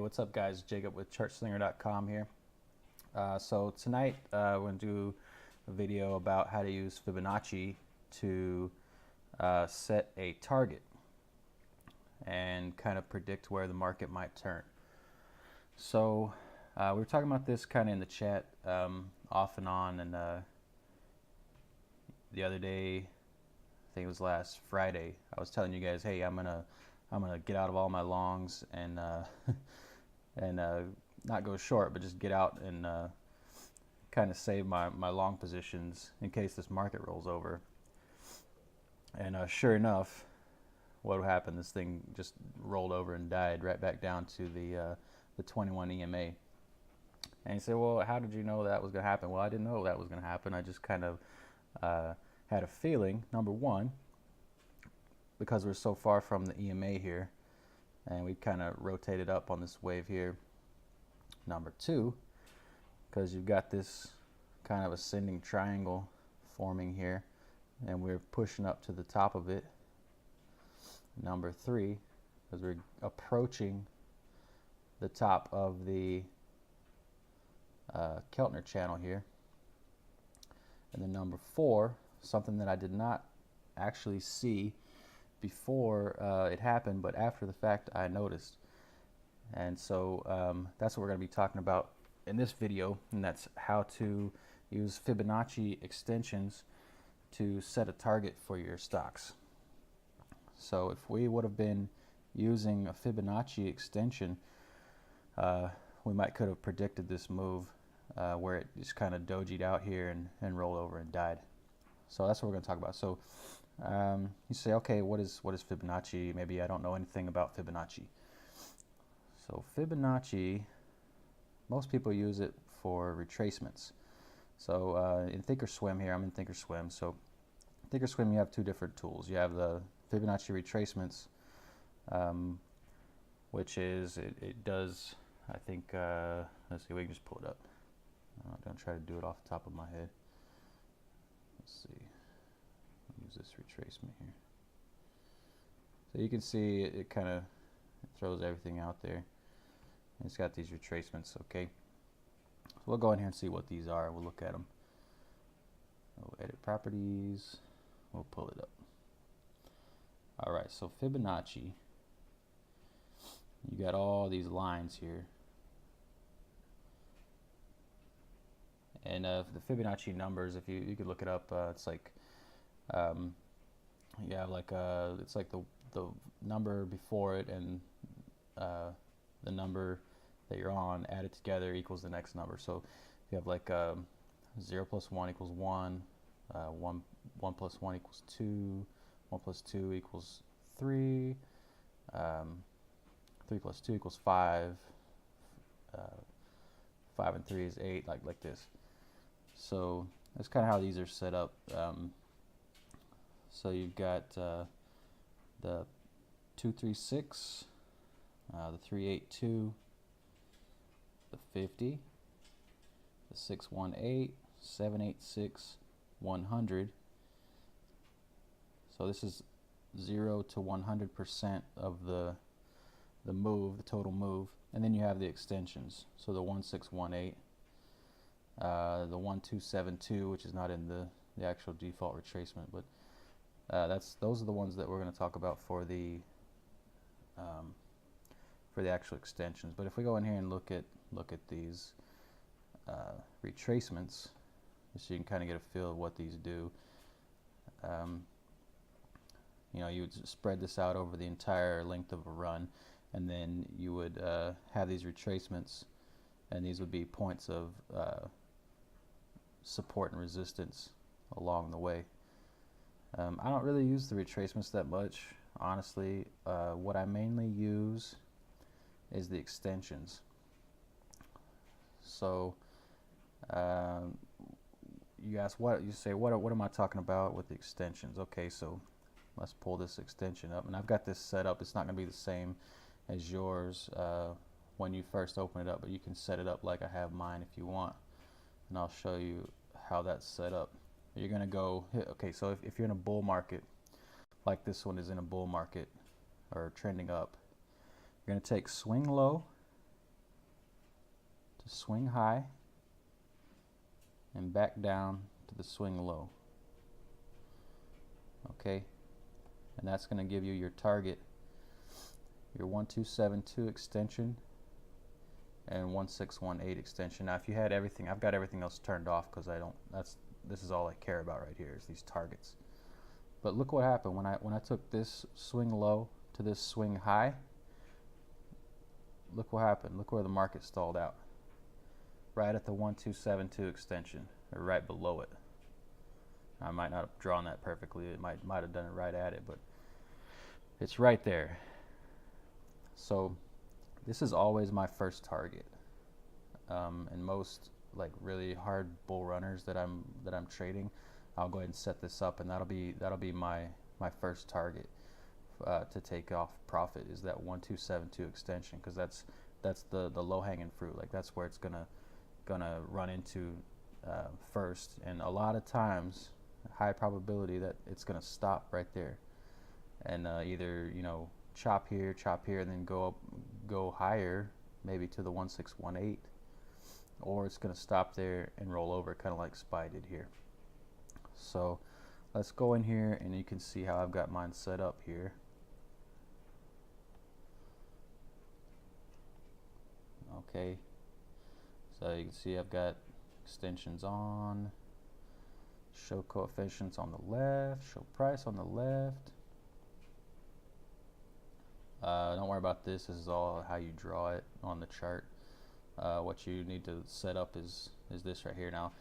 What's up, guys? Jacob with ChartSlinger.com here. So tonight we're going to do a video about how to use Fibonacci to set a target and kind of predict where the market might turn. So we were talking about this kind of in the chat off and on, and the other day, I think it was last Friday, I was telling you guys, hey, I'm gonna get out of all my longs and not go short, but just get out and kind of save my long positions in case this market rolls over. And sure enough, what happened? This thing just rolled over and died right back down to the 21 EMA. And you say, well, how did you know that was going to happen? Well, I didn't know that was going to happen. I just kind of had a feeling, number one, because we're so far from the EMA here, and we kind of rotated up on this wave here. Number two, because you've got this kind of ascending triangle forming here, and we're pushing up to the top of it. Number three, because we're approaching the top of the Keltner channel here. And then number four, something that I did not actually see before it happened, but after the fact I noticed. And so that's what we're going to be talking about in this video, and that's how to use Fibonacci extensions to set a target for your stocks. So if we would have been using a Fibonacci extension, we could have predicted this move where it just kind of dojied out here and rolled over and died. So that's what we're going to talk about. So you say, okay, what is Fibonacci? Maybe I don't know anything about Fibonacci. So Fibonacci, most people use it for retracements. So in Thinkorswim here, I'm in Thinkorswim. So Thinkorswim, you have two different tools. You have the Fibonacci Retracements, which is, it does, I think, let's see, we can just pull it up. Don't try to do it off the top of my head. Let's see. Use this retracement here. So you can see it kind of throws everything out there. And it's got these retracements, okay? So we'll go in here and see what these are. We'll look at them. We'll edit properties. We'll pull it up. All right, so Fibonacci, you got all these lines here. And the Fibonacci numbers, if you could look it up, it's like you have like it's like the number before it and the number that you're on added together equals the next number. So if you have like 0 plus 1 equals 1, 1 plus 1 equals 2, 1 plus 2 equals 3, 3 plus 2 equals 5, 5 and 3 is 8, like this. So that's kind of how these are set up. So you've got the 236, the 382, the 50, the 618, 786, 100. So this is 0 to 100% of the move, the total move. And then you have the extensions. So the 1618, the 1272, which is not in the actual default retracement, but those are the ones that we're going to talk about for the actual extensions. But if we go in here and look at these retracements, so you can kind of get a feel of what these do. You know, you would spread this out over the entire length of a run, and then you would have these retracements, and these would be points of support and resistance along the way. I don't really use the retracements that much, honestly. What I mainly use is the extensions. So you ask, what am I talking about with the extensions? Okay, so let's pull this extension up, and I've got this set up. It's not going to be the same as yours when you first open it up, but you can set it up like I have mine if you want, and I'll show you how that's set up. You're going to go, okay, so if you're in a bull market, like this one is in a bull market or trending up, you're going to take swing low swing high and back down to the swing low. Okay, and that's going to give you your target, your 1272 extension and 1618 extension. Now if you had everything, I've got everything else turned off because this is all I care about right here is these targets. But look what happened when I took this swing low to this swing high. Look what happened. Look where the market stalled out. Right at the 1272 extension, or right below it. I might not have drawn that perfectly. It might have done it right at it, but it's right there. So this is always my first target. And most like really hard bull runners that I'm trading, I'll go ahead and set this up, and that'll be my first target to take off profit, is that 1272 extension, because that's the low hanging fruit. Like that's where it's gonna run into first, and a lot of times high probability that it's gonna stop right there and either chop here and then go higher, maybe to the 1618, or it's gonna stop there and roll over, kind of like SPY did here. So let's go in here and you can see how I've got mine set up here. Okay, so you can see I've got extensions on, show coefficients on the left, show price on the left. Don't worry about this. This is all how you draw it on the chart. What you need to set up is this right here. Now,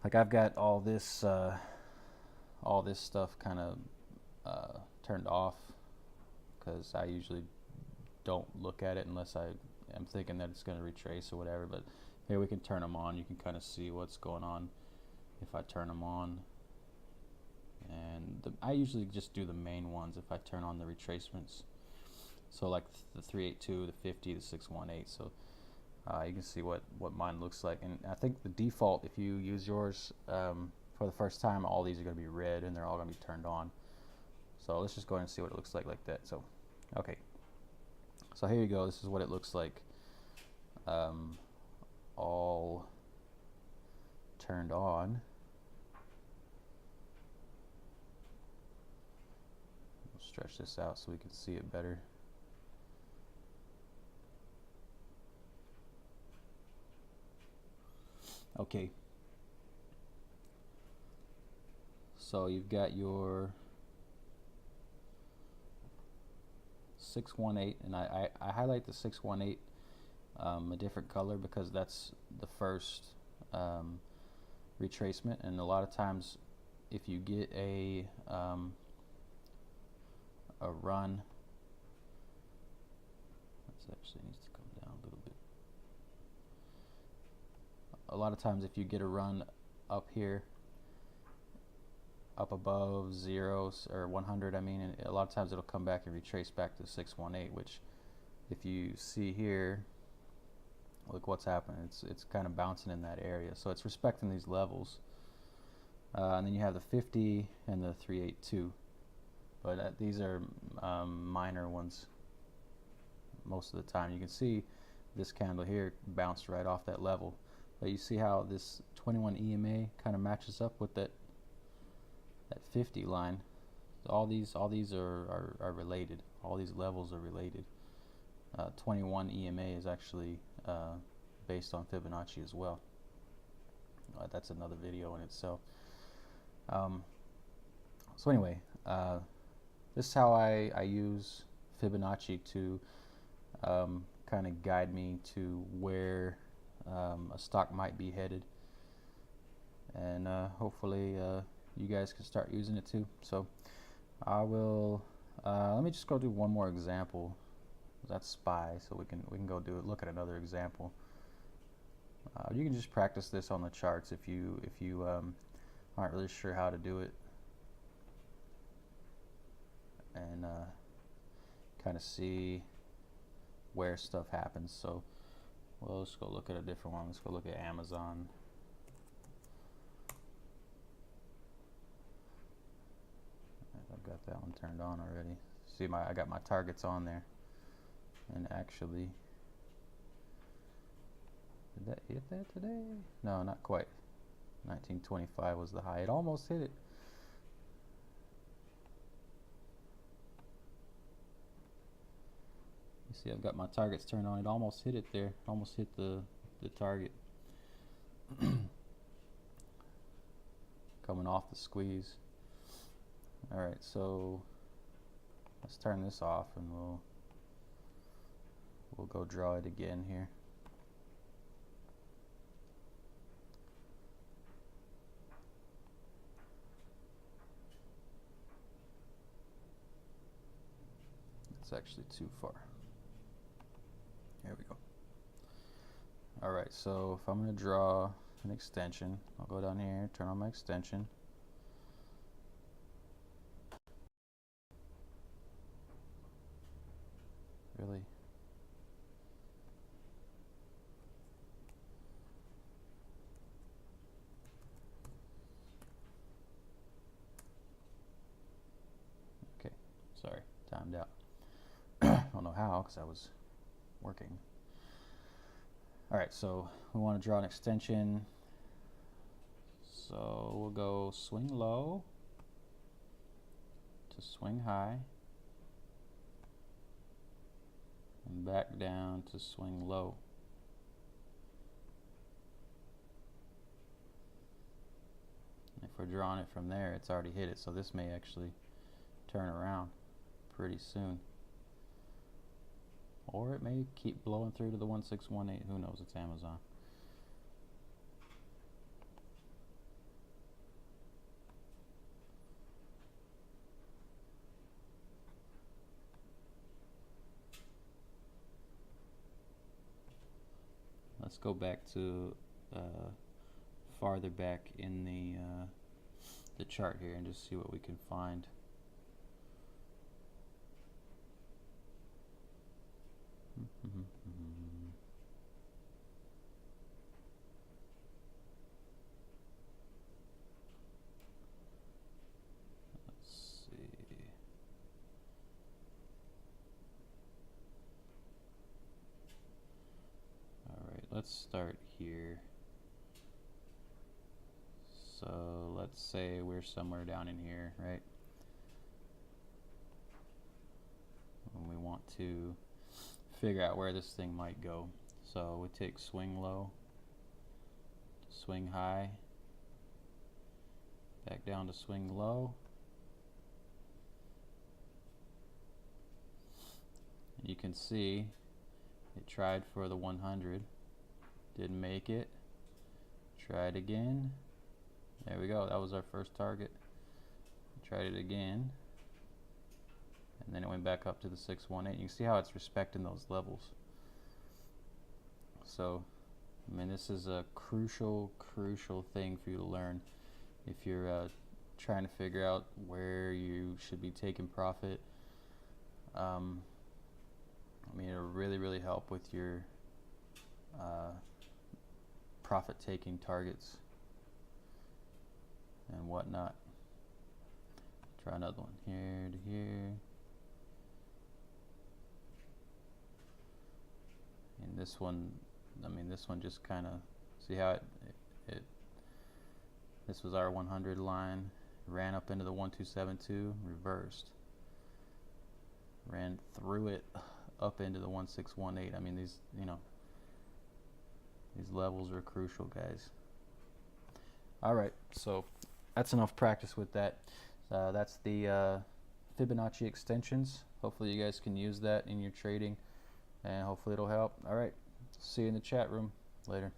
like I've got all this stuff kind of turned off because I usually don't look at it unless I am thinking that it's going to retrace or whatever. But here we can turn them on. You can kind of see what's going on if I turn them on. And I usually just do the main ones if I turn on the retracements. So like the 382, the 50, the 618. So you can see what mine looks like. And I think the default, if you use yours for the first time, all these are going to be red and they're all going to be turned on. So let's just go ahead and see what it looks like that. So okay, so here you go. This is what it looks like, all turned on. We'll stretch this out so we can see it better. Okay, so you've got your 618, and I highlight the 618 a different color because that's the first retracement. And a lot of times if you get a run, this actually needs to come down a little bit. A lot of times if you get a run up here, up above 0 or 100, I mean, and a lot of times it'll come back and retrace back to 618, which if you see here, look what's happening. It's kind of bouncing in that area, so it's respecting these levels. And then you have the 50 and the 382, but these are minor ones most of the time. You can see this candle here bounced right off that level, but you see how this 21 EMA kind of matches up with that 50 line. All these are related. All these levels are related. 21 EMA is actually based on Fibonacci as well. That's another video in itself. So anyway, this is how I use Fibonacci to kind of guide me to where a stock might be headed, and hopefully you guys can start using it too. So I will let me just go do one more example. That's SPY, so we can go look at another example. You can just practice this on the charts if you aren't really sure how to do it, and kind of see where stuff happens. So well, let's go look at a different one. Let's go look at Amazon. I've got that one turned on already. See, I got my targets on there, and actually that hit that today? No, not quite. 1925 was the high. It almost hit it. You see, I've got my targets turned on. It almost hit it there. Almost hit the target. Coming off the squeeze. All right, so let's turn this off, and we'll go draw it again here. It's actually too far. There we go. All right, so if I'm going to draw an extension, I'll go down here, turn on my extension. Really? Okay, sorry, timed out. I don't know how, because I was working. All right, so we want to draw an extension. So we'll go swing low to swing high, and back down to swing low. If we're drawing it from there, it's already hit it, so this may actually turn around pretty soon. Or it may keep blowing through to the 1618. Who knows? It's Amazon. Let's go back to farther back in the chart here and just see what we can find. Let's see. All right, let's start here. So let's say we're somewhere down in here, right? And we want to figure out where this thing might go. So we take swing low, swing high, back down to swing low. And you can see it tried for the 100, didn't make it. Tried again. There we go. That was our first target. Tried it again. And then it went back up to the 618. You can see how it's respecting those levels. So, I mean, this is a crucial thing for you to learn if you're trying to figure out where you should be taking profit. I mean, it'll really help with your profit-taking targets and whatnot. Try another one here to here. And this one, I mean, this one just kind of, see how this was our 100 line, ran up into the 1272, reversed, ran through it up into the 1618. I mean, these, you know, these levels are crucial, guys. All right, so that's enough practice with that. That's the Fibonacci extensions. Hopefully you guys can use that in your trading, and hopefully it'll help. All right, see you in the chat room later.